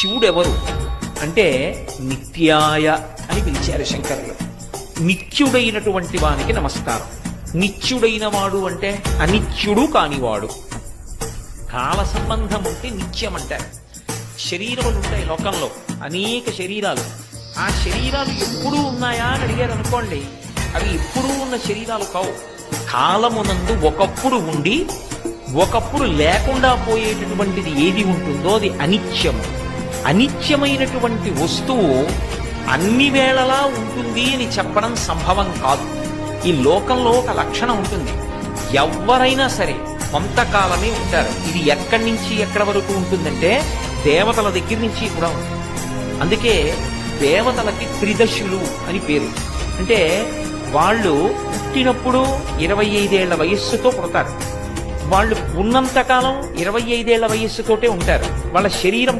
శివుడెవరు అంటే నిత్యాయ అని పిలిచారు శంకరులు. నిత్యుడైనటువంటి వానికి నమస్కారం. నిత్యుడైన వాడు అంటే అనిత్యుడు కానివాడు. కాల సంబంధం ఉంటే నిత్యం అంటారు. శరీరములు ఉంటాయి లోకంలో, అనేక శరీరాలు. ఆ శరీరాలు ఎప్పుడూ ఉన్నాయా అని అడిగారు అనుకోండి, అవి ఎప్పుడూ ఉన్న శరీరాలు కావు. కాలమునందు ఒకప్పుడు ఉండి ఒకప్పుడు లేకుండా పోయేటటువంటిది ఏది ఉంటుందో అది అనిత్యము. అనిత్యమైనటువంటి వస్తువు అన్ని వేళలా ఉంటుంది అని చెప్పడం సంభవం కాదు. ఈ లోకంలో ఒక లక్షణం ఉంటుంది, ఎవరైనా సరే కొంతకాలమే ఉంటారు. ఇది ఎక్కడి నుంచి ఎక్కడి వరకు ఉంటుందంటే దేవతల దగ్గర నుంచి కూడా ఉంటుంది. అందుకే దేవతలకి త్రిదశులు అని పేరు. అంటే వాళ్ళు పుట్టినప్పుడు 25 ఏళ్ల వయస్సుతో పుడతారు. వాళ్ళు ఉన్నంతకాలం 25 ఏళ్ల వయస్సుతోటే ఉంటారు. వాళ్ళ శరీరం